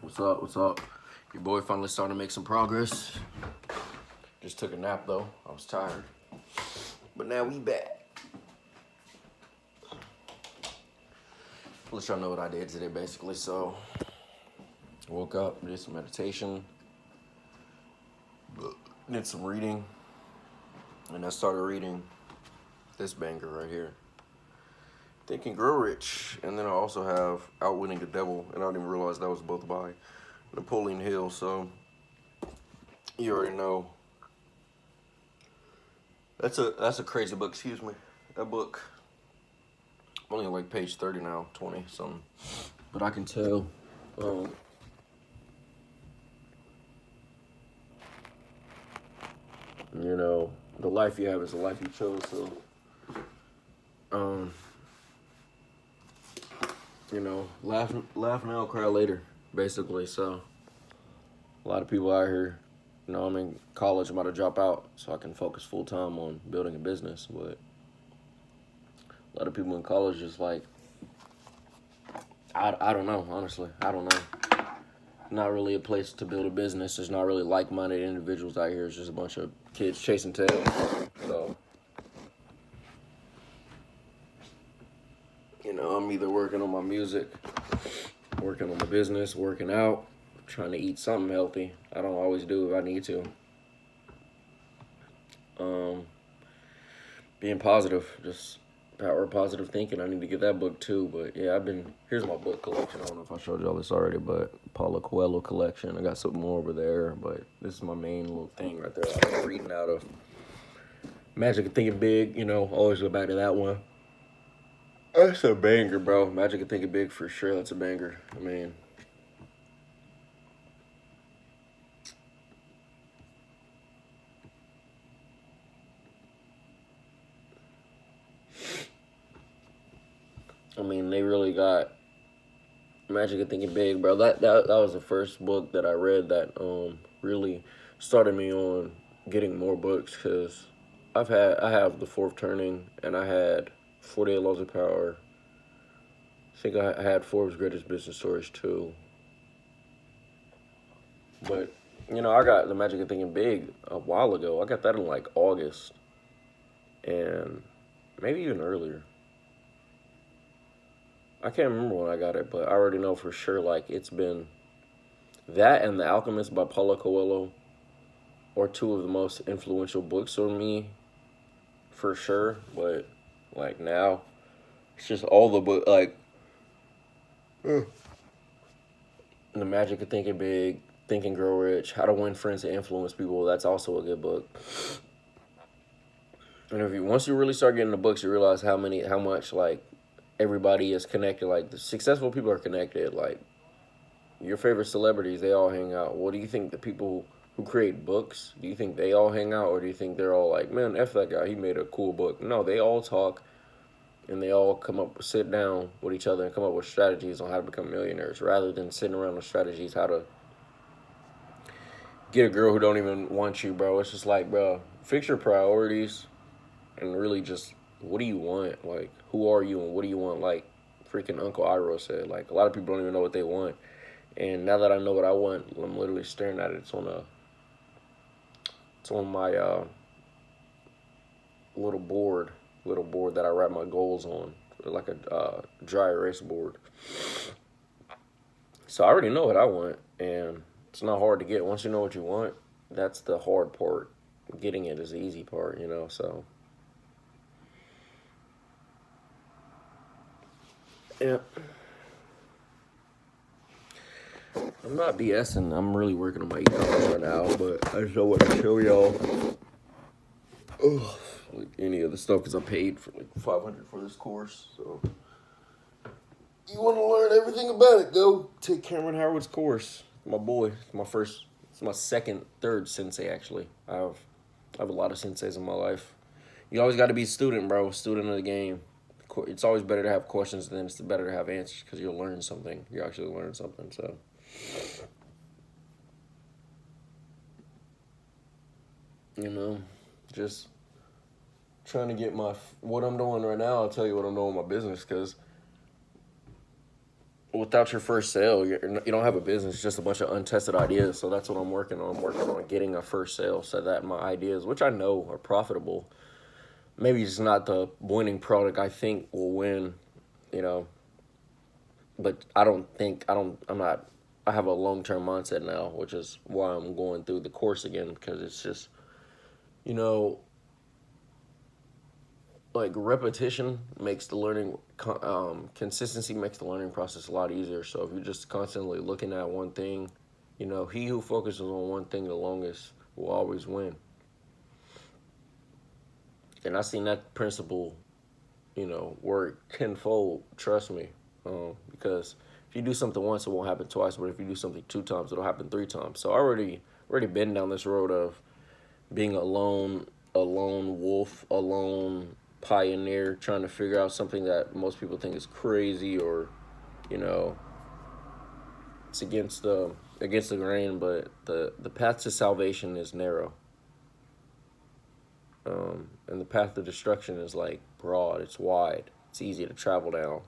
What's up? What's up? Your boy finally starting to make some progress. Just took a nap though. I was tired. But now we back. Let y'all know what I did today basically. So, woke up, did some meditation, did some reading, and I started reading this banger right here. Think and Grow Rich. And then I also have Outwitting the Devil, and I didn't even realize that was both by Napoleon Hill. So you already know. That's a crazy book, excuse me. That book, I'm only on like page 30 now, 20 something. But I can tell you know, the life you have is the life you chose. So you know, laugh now, cry later, basically. So a lot of people out here, you know, I'm in college, I'm about to drop out so I can focus full time on building a business. But a lot of people in college just like, I don't know, honestly. I don't know. Not really a place to build a business. There's not really like-minded individuals out here. It's just a bunch of kids chasing tails. So, you know, I'm either working on my music, working on my business, working out, trying to eat something healthy. I don't always do if I need to. Being positive, just power of positive thinking. I need to get that book too. But yeah, here's my book collection. I don't know if I showed y'all this already, but Paulo Coelho collection. I got something more over there, but this is my main little thing right there. I'm reading out of Magic of Thinking Big. You know, always go back to that one. That's a banger, bro. Magic of Thinking Big for sure. That's a banger. I mean, they really got Magic of Thinking Big, bro. That was the first book that I read that really started me on getting more books, because I have The Fourth Turning, and I had 48 Laws of Power. I think I had Forbes' Greatest Business Stories too. But you know, I got The Magic of Thinking Big a while ago. I got that in like August, and maybe even earlier. I can't remember when I got it, but I already know for sure, like, it's been that and The Alchemist by Paulo Coelho are two of the most influential books on me, for sure. But, like, now, it's just all the book, like, The Magic of Thinking Big, Think and Grow Rich, How to Win Friends and Influence People. That's also a good book. And once you really start getting the books, you realize how much, like, everybody is connected. Like, the successful people are connected. Like, your favorite celebrities, they all hang out. What do you think the people who create books, do you think they all hang out, or do you think they're all like, man, F that guy, he made a cool book? No, they all talk, and they all sit down with each other and come up with strategies on how to become millionaires, rather than sitting around with strategies how to get a girl who don't even want you, bro. It's just like, bro, fix your priorities and really just, what do you want? Like, who are you and what do you want? Like freaking Uncle Iroh said, like, a lot of people don't even know what they want. And now that I know what I want, I'm literally staring at it. It's on my little board that I write my goals on, like a dry erase board. So I already know what I want, and it's not hard to get. Once you know what you want, that's the hard part. Getting it is the easy part, you know. So yeah. I'm not BSing. I'm really working on my e-commerce right now, but I just don't want to show y'all like any of the stuff, because I paid for like $500 for this course. So you want to learn everything about it, go take Cameron Howard's course. My boy, it's my second, third sensei actually. I have a lot of senseis in my life. You always got to be a student, bro. Student of the game. It's always better to have questions than it's better to have answers, because you'll learn something. You actually learn something. So. You know, just trying to get what I'm doing right now. I'll tell you what I'm doing with my business, because without your first sale, you don't have a business. It's just a bunch of untested ideas. So that's what I'm working on. I'm working on getting a first sale so that my ideas, which I know are profitable, maybe it's not the winning product I think will win, you know. But I'm not. I have a long term mindset now, which is why I'm going through the course again because it's just, you know, like repetition makes the learning consistency makes the learning process a lot easier. So if you're just constantly looking at one thing, you know, he who focuses on one thing the longest will always win. And I've seen that principle, you know, work tenfold. Trust me, because if you do something once, it won't happen twice. But if you do something 2 times, it'll happen 3 times. So I already been down this road of being a lone wolf, a lone pioneer, trying to figure out something that most people think is crazy or, you know, it's against the grain. But the path to salvation is narrow, and the path to destruction is like broad. It's wide. It's easy to travel down.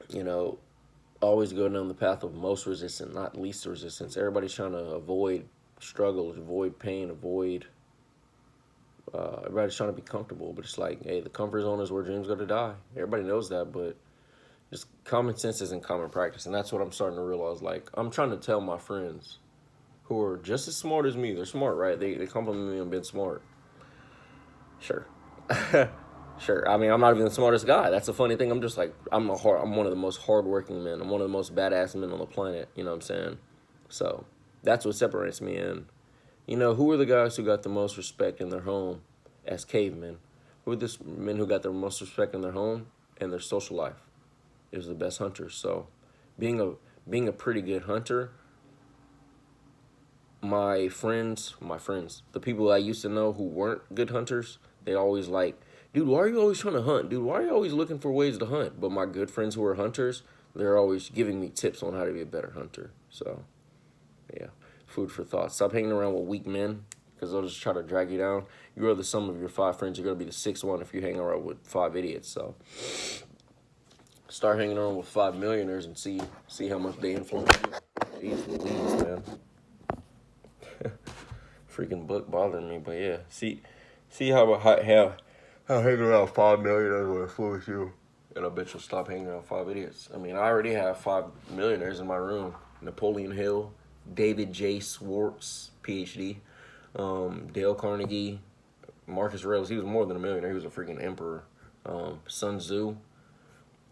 You know, always go down the path of most resistance, not least resistance. Everybody's trying to avoid struggle, avoid pain, avoid. Everybody's trying to be comfortable, but it's like, hey, the comfort zone is where dreams go to die. Everybody knows that, but just common sense isn't common practice, and that's what I'm starting to realize. Like, I'm trying to tell my friends who are just as smart as me. They're smart, right? They compliment me on being smart. Sure. Sure. I mean, I'm not even the smartest guy. That's the funny thing. I'm just like, I'm one of the most hardworking men. I'm one of the most badass men on the planet. You know what I'm saying? So that's what separates me. And you know, who are the guys who got the most respect in their home as cavemen? Who are the men who got the most respect in their home and their social life? It was the best hunters. So being a pretty good hunter, my friends, the people I used to know who weren't good hunters, they always like, dude, why are you always trying to hunt? Dude, why are you always looking for ways to hunt? But my good friends who are hunters, they're always giving me tips on how to be a better hunter. So, yeah, food for thought. Stop hanging around with weak men because they'll just try to drag you down. You are the sum of your 5 friends. You're going to be the sixth one if you hang around with 5 idiots. So, start hanging around with 5 millionaires and see how much they influence you. Jeez Louise, man. Freaking book bothering me, but yeah. See how hanging around 5 millionaires will influence you. And I bet you'll stop hanging around 5 idiots. I mean, I already have 5 millionaires in my room. Napoleon Hill, David J. Schwartz, PhD, Dale Carnegie, Marcus Aurelius. He was more than a millionaire. He was a freaking emperor. Sun Tzu,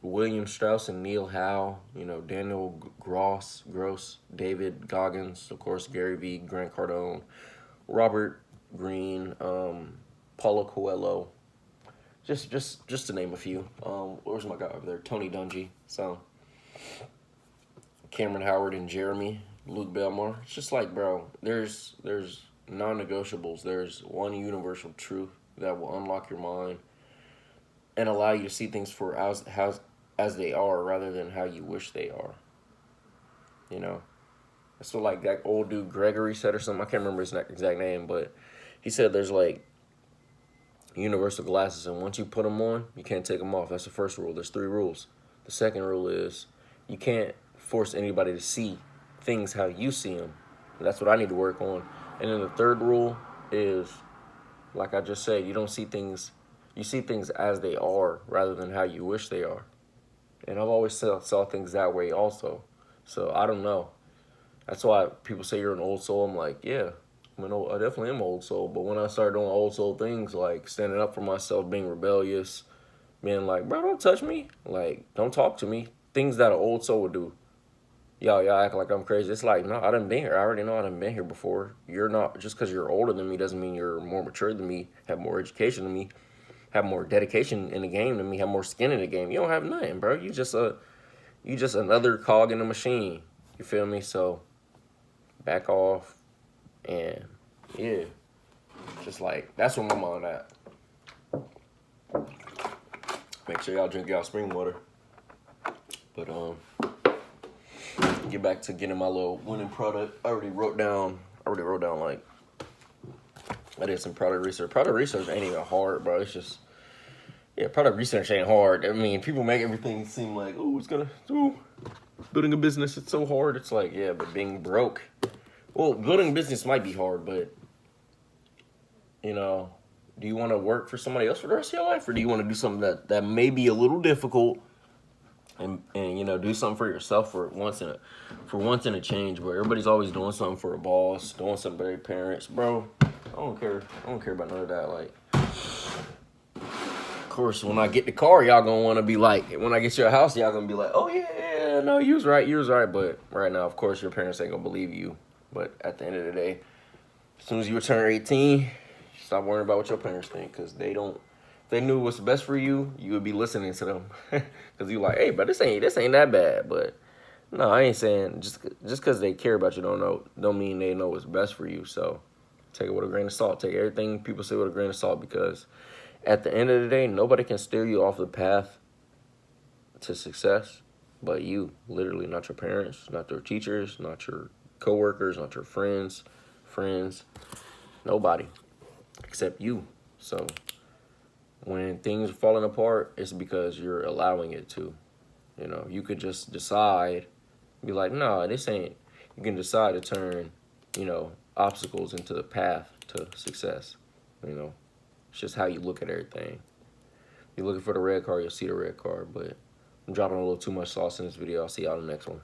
William Strauss and Neil Howe, you know, Daniel Gross, David Goggins, of course, Gary Vee, Grant Cardone, Robert Greene, Paulo Coelho, just to name a few. Where's my guy over there? Tony Dungy. So Cameron Howard and Jeremy, Luke Belmar. It's just like, bro, there's non-negotiables. There's one universal truth that will unlock your mind and allow you to see things for as they are rather than how you wish they are. You know? So like that old dude Gregory said or something. I can't remember his exact name, but he said there's like universal glasses, and once you put them on, you can't take them off. That's the first rule. There's 3 rules. The second rule is you can't force anybody to see things how you see them. And that's what I need to work on. And then the third rule is, like I just said, you see things as they are rather than how you wish they are. And I've always saw things that way also. So I don't know. That's why people say you're an old soul. I'm like, yeah, I definitely am an old soul. But when I started doing old soul things, like standing up for myself, being rebellious, being like, bro, don't touch me. Like, don't talk to me. Things that an old soul would do. Y'all act like I'm crazy. It's like, no, I done been here. I already know I done been here before. You're not, just because you're older than me doesn't mean you're more mature than me, have more education than me, have more dedication in the game than me, have more skin in the game. You don't have nothing, bro. You just another cog in the machine. You feel me? So back off, and yeah, just like that's where my mind at. Make sure y'all drink y'all spring water. But get back to getting my little winning product. I already wrote down like I did some product research. Product research ain't even hard, bro. It's Yeah, product research ain't hard. I mean, people make everything seem like, oh, building a business, it's so hard. It's like, yeah, but being broke. Well, building a business might be hard, but, you know, do you want to work for somebody else for the rest of your life? Or do you want to do something that may be a little difficult and you know, do something for yourself for once in a change, where everybody's always doing something for a boss, doing something for their parents, bro. I don't care. I don't care about none of that. Like, of course, when I get the car, y'all gonna want to be like, when I get your house, y'all gonna be like, oh yeah, no, you was right. But right now, of course, your parents ain't gonna believe you. But at the end of the day, as soon as you turn 18, stop worrying about what your parents think, because they don't. If they knew what's best for you, you would be listening to them, because you like, hey, but this ain't that bad. But no, I ain't saying just because they care about you don't mean they know what's best for you. So take it with a grain of salt. Take everything people say with a grain of salt, because at the end of the day, nobody can steer you off the path to success but you. Literally, not your parents, not your teachers, not your coworkers, not your friends, nobody except you. So when things are falling apart, it's because you're allowing it to. You know, you could just decide, be like, no, this ain't. You can decide to turn, you know, obstacles into the path to success. You know, it's just how you look at everything. If you're looking for the red car, you'll see the red car. But I'm dropping a little too much sauce in this video. I'll see y'all in the next one.